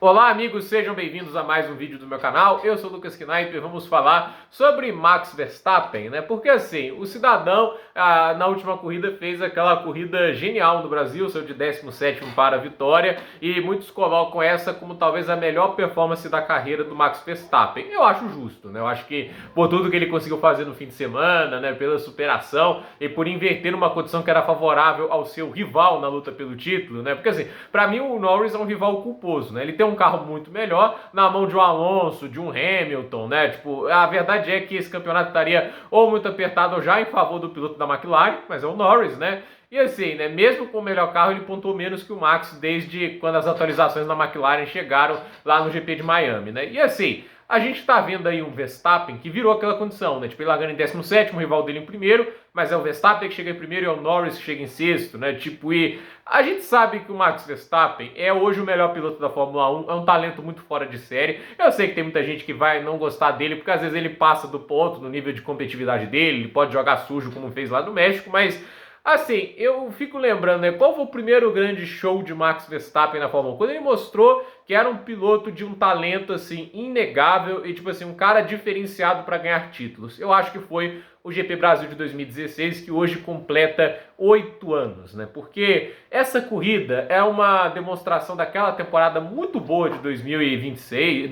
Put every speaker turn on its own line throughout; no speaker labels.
Olá amigos, sejam bem-vindos a mais um vídeo do meu canal. Eu sou o Lucas Knaip e vamos falar sobre Max Verstappen, né? Porque assim, o cidadão na última corrida fez aquela corrida genial no Brasil, saiu de 17º para a vitória e muitos colocam essa como talvez a melhor performance da carreira do Max Verstappen. Eu acho justo, né? Eu acho que por tudo que ele conseguiu fazer no fim de semana, né? Pela superação e por inverter uma condição que era favorável ao seu rival na luta pelo título, né? Porque assim, para mim o Norris é um rival culposo, né? Ele tem um carro muito melhor na mão de um Alonso, de um Hamilton, né? Tipo, a verdade é que esse campeonato estaria ou muito apertado ou já em favor do piloto da McLaren, mas é o Norris, né? E assim, né, mesmo com o melhor carro, ele pontuou menos que o Max desde quando as atualizações da McLaren chegaram lá no GP de Miami, né? E assim, a gente tá vendo aí um Verstappen que virou aquela condição, né? Tipo, ele largando em 17º, o rival dele em primeiro, mas é o Verstappen que chega em primeiro e é o Norris que chega em sexto, né? Tipo, e a gente sabe que o Max Verstappen é hoje o melhor piloto da Fórmula 1, é um talento muito fora de série. Eu sei que tem muita gente que vai não gostar dele, porque às vezes ele passa do ponto no nível de competitividade dele, ele pode jogar sujo como fez lá no México, mas assim, eu fico lembrando, né, qual foi o primeiro grande show de Max Verstappen na Fórmula 1? Quando ele mostrou que era um piloto de um talento, assim, inegável e, tipo assim, um cara diferenciado para ganhar títulos. Eu acho que foi o GP Brasil de 2016, que hoje completa 8 anos, né? Porque essa corrida é uma demonstração daquela temporada muito boa de 2016,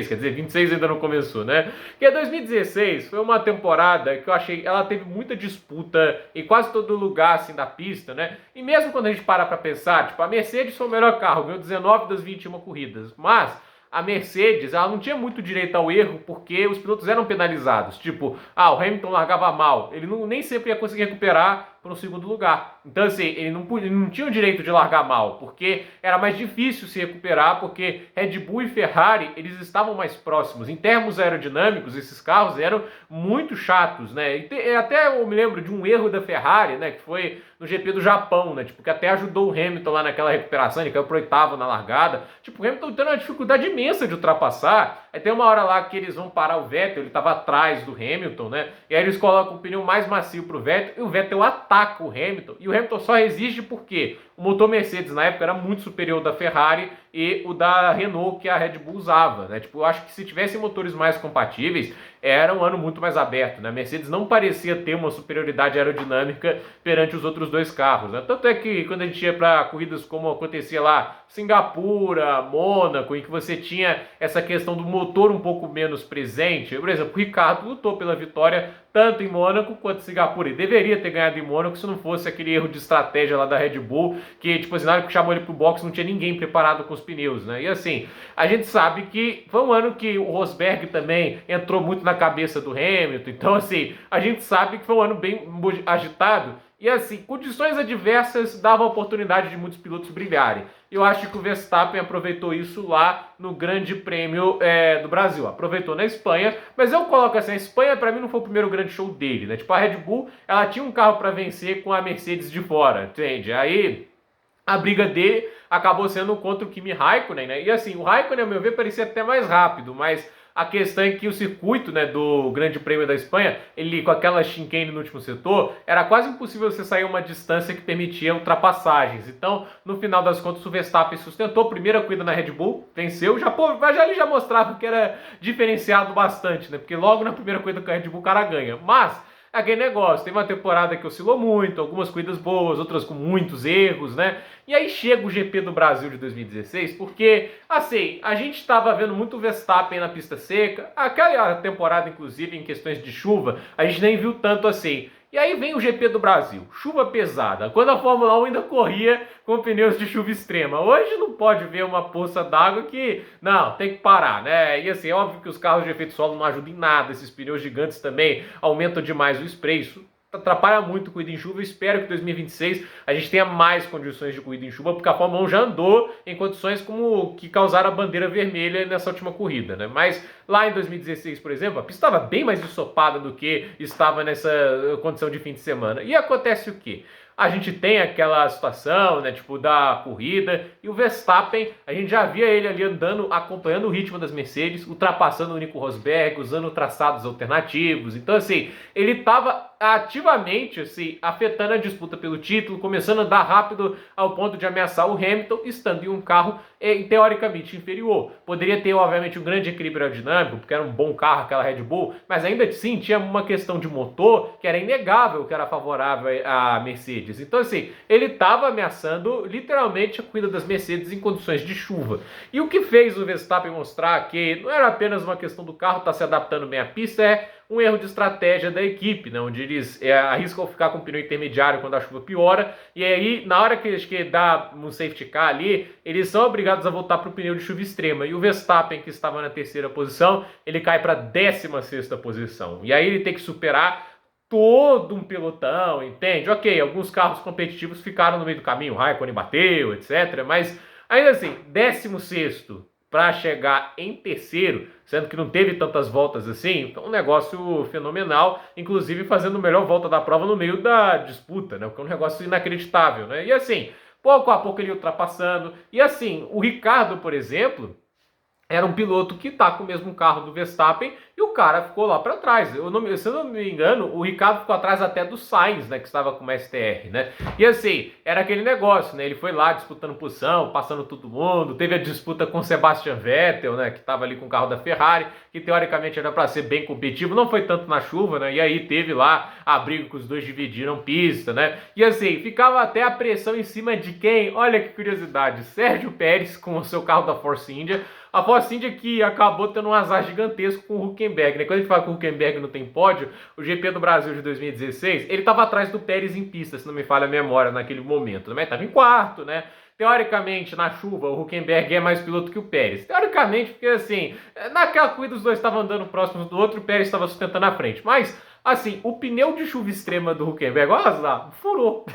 quer dizer, 26 ainda não começou, né? Que 2016 foi uma temporada que eu achei, ela teve muita disputa em quase todo lugar, assim, da pista, né? E mesmo quando a gente para pra pensar, tipo, a Mercedes foi o melhor carro, ganhou 19 das 21 corridas, mas a Mercedes, ela não tinha muito direito ao erro porque os pilotos eram penalizados. Tipo, o Hamilton largava mal, ele nem sempre ia conseguir recuperar para um segundo lugar. Então, assim, ele não tinha o direito de largar mal, porque era mais difícil se recuperar, porque Red Bull e Ferrari, eles estavam mais próximos. Em termos aerodinâmicos, esses carros eram muito chatos, né? E até eu me lembro de um erro da Ferrari, né, que foi no GP do Japão, né? Tipo, que até ajudou o Hamilton lá naquela recuperação, ele caiu pro oitavo na largada. Tipo, o Hamilton tendo uma dificuldade imensa de ultrapassar. Aí tem uma hora lá que eles vão parar o Vettel, ele estava atrás do Hamilton, né? E aí eles colocam o pneu mais macio pro Vettel e o Vettel ataca o Hamilton. E o Hamilton só resiste porque o motor Mercedes na época era muito superior ao da Ferrari e o da Renault que a Red Bull usava, né? Tipo, eu acho que se tivessem motores mais compatíveis, era um ano muito mais aberto, né? A Mercedes não parecia ter uma superioridade aerodinâmica perante os outros dois carros, né? Tanto é que quando a gente ia para corridas como acontecia lá, Singapura, Mônaco, em que você tinha essa questão do motor um pouco menos presente, por exemplo, o Ricardo lutou pela vitória tanto em Mônaco quanto em Singapura. Ele deveria ter ganhado em Mônaco se não fosse aquele erro de estratégia lá da Red Bull, que, tipo assim, na hora que chamou ele pro box não tinha ninguém preparado com os pneus, né? E assim, a gente sabe que foi um ano que o Rosberg também entrou muito na cabeça do Hamilton, então assim, a gente sabe que foi um ano bem agitado, e assim, condições adversas davam oportunidade de muitos pilotos brilharem. Eu acho que o Verstappen aproveitou isso lá no Grande Prêmio do Brasil. Aproveitou na Espanha, mas eu coloco assim, a Espanha para mim não foi o primeiro grande show dele, né? Tipo, a Red Bull, ela tinha um carro para vencer com a Mercedes de fora, entende? Aí a briga dele acabou sendo contra o Kimi Raikkonen, né? E assim, o Raikkonen, ao meu ver, parecia até mais rápido, mas a questão é que o circuito, né, do Grande Prêmio da Espanha, ele com aquela chicane no último setor, era quase impossível você sair uma distância que permitia ultrapassagens. Então, no final das contas, o Verstappen sustentou a primeira corrida na Red Bull, venceu, ele já mostrava que era diferenciado bastante, né? Porque logo na primeira corrida com a Red Bull o cara ganha. Mas aquele negócio, teve uma temporada que oscilou muito, algumas corridas boas, outras com muitos erros, né? E aí chega o GP do Brasil de 2016, porque, assim, a gente estava vendo muito o Verstappen na pista seca, aquela temporada, inclusive, em questões de chuva, a gente nem viu tanto assim. E aí vem o GP do Brasil, chuva pesada, quando a Fórmula 1 ainda corria com pneus de chuva extrema. Hoje não pode ver uma poça d'água que, não, tem que parar, né? E assim, é óbvio que os carros de efeito solo não ajudam em nada, esses pneus gigantes também aumentam demais o spray, isso atrapalha muito corrida em chuva. Eu espero que em 2026 a gente tenha mais condições de corrida em chuva, porque a Fórmula 1 já andou em condições como que causaram a bandeira vermelha nessa última corrida, né? Mas lá em 2016, por exemplo, a pista estava bem mais ensopada do que estava nessa condição de fim de semana. E acontece o quê? a gente tem aquela situação, né, tipo, da corrida, e o Verstappen, a gente já via ele ali andando, acompanhando o ritmo das Mercedes, ultrapassando o Nico Rosberg, usando traçados alternativos. Então, assim, ele estava ativamente, assim, afetando a disputa pelo título, começando a andar rápido ao ponto de ameaçar o Hamilton, estando em um carro teoricamente inferior. Poderia ter, obviamente, um grande equilíbrio aerodinâmico, porque era um bom carro aquela Red Bull, mas ainda assim tinha uma questão de motor que era inegável, que era favorável à Mercedes. Então, assim, ele estava ameaçando literalmente a corrida das Mercedes em condições de chuva. E o que fez o Verstappen mostrar que não era apenas uma questão do carro estar se adaptando bem à pista, é um erro de estratégia da equipe, né, onde eles arriscam ficar com o pneu intermediário quando a chuva piora, e aí na hora que dá um safety car ali, eles são obrigados a voltar para o pneu de chuva extrema, e o Verstappen, que estava na terceira posição, ele cai para a 16ª posição, e aí ele tem que superar todo um pelotão, entende? Ok, alguns carros competitivos ficaram no meio do caminho, o Raikkonen bateu, etc, mas ainda assim, 16º para chegar em terceiro, sendo que não teve tantas voltas assim, então um negócio fenomenal, inclusive fazendo a melhor volta da prova no meio da disputa, né? O que é um negócio inacreditável, né? E assim, pouco a pouco ele ultrapassando, e assim, o Ricardo, por exemplo, era um piloto que tá com o mesmo carro do Verstappen e o cara ficou lá para trás. Se eu não me engano, o Ricardo ficou atrás até do Sainz, né, que estava com uma STR, né? E assim, era aquele negócio, né? Ele foi lá disputando posição, passando todo mundo. Teve a disputa com o Sebastian Vettel, né, que estava ali com o carro da Ferrari, que teoricamente era para ser bem competitivo, não foi tanto na chuva, né? E aí teve lá a briga que os dois dividiram pista, né? E assim, ficava até a pressão em cima de quem? Olha que curiosidade, Sérgio Pérez com o seu carro da Force India. A Force India que acabou tendo um azar gigantesco com o Hülkenberg, né? Quando a gente fala que o Hülkenberg não tem pódio, o GP do Brasil de 2016, ele estava atrás do Pérez em pista, se não me falha a memória naquele momento, né? Estava em quarto, né? Teoricamente, na chuva, o Hülkenberg é mais piloto que o Pérez. Teoricamente, porque assim, naquela corrida os dois estavam andando próximos do outro e o Pérez estava sustentando a frente. Mas, assim, o pneu de chuva extrema do Hülkenberg, olha lá, furou.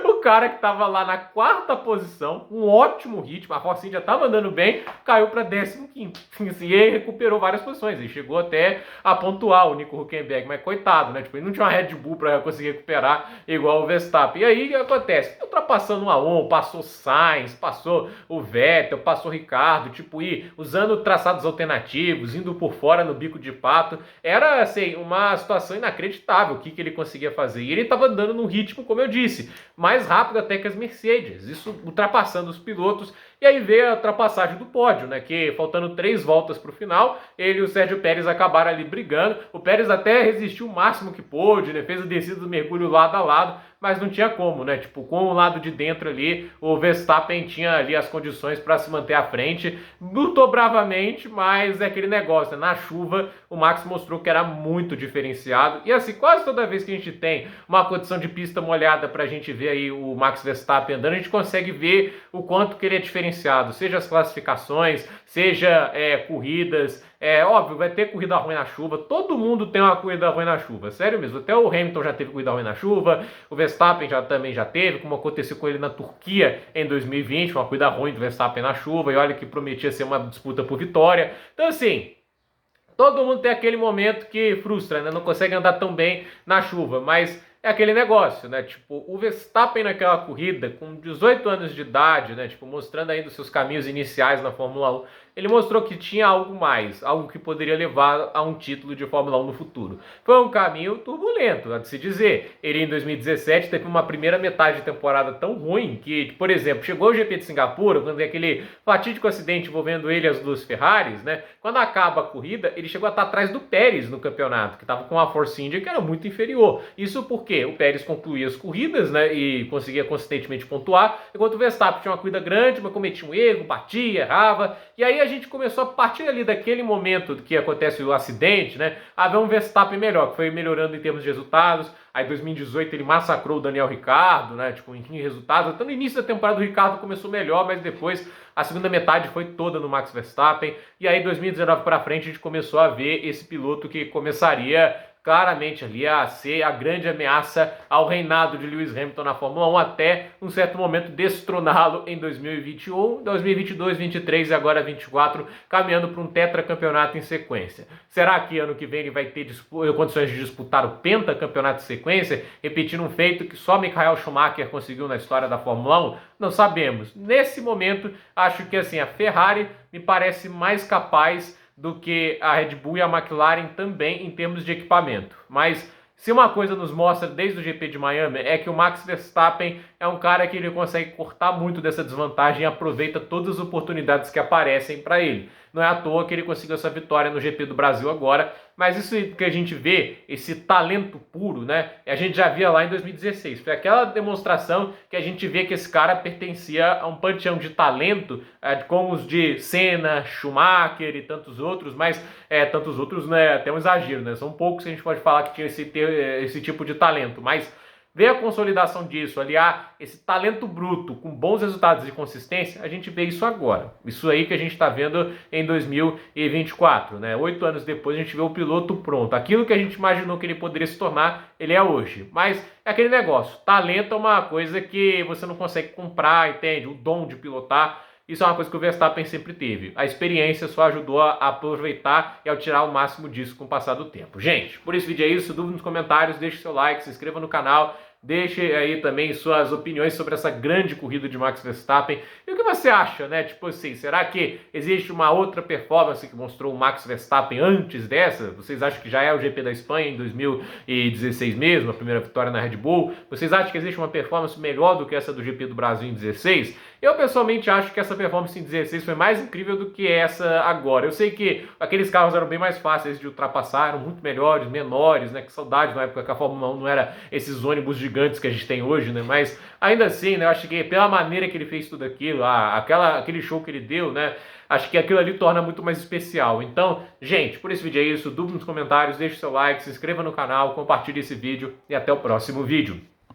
O cara que estava lá na 4ª posição, um ótimo ritmo, a Force India estava andando bem, caiu para 15º. Assim, e ele recuperou várias posições, ele chegou até a pontuar o Nico Hülkenberg, mas coitado, né? Tipo, ele não tinha uma Red Bull para conseguir recuperar igual o Verstappen. E aí o que acontece? Ultrapassando 1 a 1, passou Sainz, passou o Vettel, passou o Ricardo, tipo, usando traçados alternativos, indo por fora no bico de pato. Era, assim, uma situação inacreditável o que ele conseguia fazer. E ele estava andando num ritmo, como eu disse, mais rápido até que as Mercedes, isso ultrapassando os pilotos. E aí veio a ultrapassagem do pódio, né? Que faltando 3 voltas para o final, ele e o Sérgio Pérez acabaram ali brigando. O Pérez até resistiu o máximo que pôde, né? Fez a descida do mergulho lado a lado, mas não tinha como, né? Tipo, com o lado de dentro ali, o Verstappen tinha ali as condições para se manter à frente. Lutou bravamente, mas é aquele negócio, né? Na chuva, o Max mostrou que era muito diferenciado. E assim, quase toda vez que a gente tem uma condição de pista molhada para a gente ver aí o Max Verstappen andando, a gente consegue ver o quanto que ele é diferenciado. Seja as classificações, seja corridas. É óbvio, vai ter corrida ruim na chuva. Todo mundo tem uma corrida ruim na chuva. Sério mesmo. Até o Hamilton já teve corrida ruim na chuva. O Verstappen também já teve, como aconteceu com ele na Turquia em 2020. Uma corrida ruim do Verstappen na chuva. E olha que prometia ser uma disputa por vitória. Então assim, todo mundo tem aquele momento que frustra, né? Não consegue andar tão bem na chuva. Mas é aquele negócio, né? Tipo, o Verstappen naquela corrida, com 18 anos de idade, né? Tipo, mostrando ainda os seus caminhos iniciais na Fórmula 1, ele mostrou que tinha algo mais, algo que poderia levar a um título de Fórmula 1 no futuro. Foi um caminho turbulento, há de se dizer. Ele, em 2017, teve uma primeira metade de temporada tão ruim que, por exemplo, chegou o GP de Singapura, quando tem aquele fatídico acidente envolvendo ele e as duas Ferraris, né? Quando acaba a corrida, ele chegou a estar atrás do Pérez no campeonato, que estava com a Force India, que era muito inferior. Isso porque o Pérez concluía as corridas, né? E conseguia consistentemente pontuar, enquanto o Verstappen tinha uma corrida grande, mas cometia um erro, batia, errava. E aí a gente começou a partir ali daquele momento que acontece o acidente, né, a ver um Verstappen melhor, que foi melhorando em termos de resultados. Aí em 2018 ele massacrou o Daniel Ricciardo, né, tipo, em resultados. Até no início da temporada o Ricciardo começou melhor, mas depois a segunda metade foi toda no Max Verstappen. E aí 2019 para frente a gente começou a ver esse piloto que começaria claramente ali a ser a grande ameaça ao reinado de Lewis Hamilton na Fórmula 1 até um certo momento destroná-lo em 2021, 2022, 23 e agora 24, caminhando para um tetracampeonato em sequência. Será que ano que vem ele vai ter condições de disputar o pentacampeonato em sequência, repetindo um feito que só Michael Schumacher conseguiu na história da Fórmula 1? Não sabemos. Nesse momento, acho que assim, a Ferrari me parece mais capaz do que a Red Bull e a McLaren também em termos de equipamento. Mas se uma coisa nos mostra desde o GP de Miami é que o Max Verstappen é um cara que ele consegue cortar muito dessa desvantagem e aproveita todas as oportunidades que aparecem para ele. Não é à toa que ele conseguiu essa vitória no GP do Brasil agora, mas isso que a gente vê, esse talento puro, né? A gente já via lá em 2016. Foi aquela demonstração que a gente vê que esse cara pertencia a um panteão de talento, como os de Senna, Schumacher e tantos outros, mas tantos outros, né? Até um exagero, né? São poucos que a gente pode falar que tinha esse tipo de talento, mas ver a consolidação disso, aliar esse talento bruto com bons resultados e consistência, a gente vê isso agora. Isso aí que a gente está vendo em 2024, né? 8 anos depois a gente vê o piloto pronto. Aquilo que a gente imaginou que ele poderia se tornar, ele é hoje. Mas é aquele negócio, talento é uma coisa que você não consegue comprar, entende? O dom de pilotar. Isso é uma coisa que o Verstappen sempre teve. A experiência só ajudou a aproveitar e a tirar o máximo disso com o passar do tempo. Gente, por esse vídeo é isso. Dúvida nos comentários, deixe seu like, se inscreva no canal. Deixe aí também suas opiniões sobre essa grande corrida de Max Verstappen. E o que você acha, né? Tipo assim, será que existe uma outra performance que mostrou o Max Verstappen antes dessa? Vocês acham que já é o GP da Espanha em 2016 mesmo, a primeira vitória na Red Bull? Vocês acham que existe uma performance melhor do que essa do GP do Brasil em 16? Eu pessoalmente acho que essa performance em 16 foi mais incrível do que essa agora. Eu sei que aqueles carros eram bem mais fáceis de ultrapassar, eram muito melhores, menores, né? Que saudade na época que a Fórmula 1 não era esses ônibus gigantes que a gente tem hoje, né? Mas ainda assim, né? Eu acho que pela maneira que ele fez tudo aquilo, aquele show que ele deu, né? Acho que aquilo ali torna muito mais especial. Então, gente, por esse vídeo é isso. Dúvida nos comentários, deixe seu like, se inscreva no canal, compartilhe esse vídeo e até o próximo vídeo.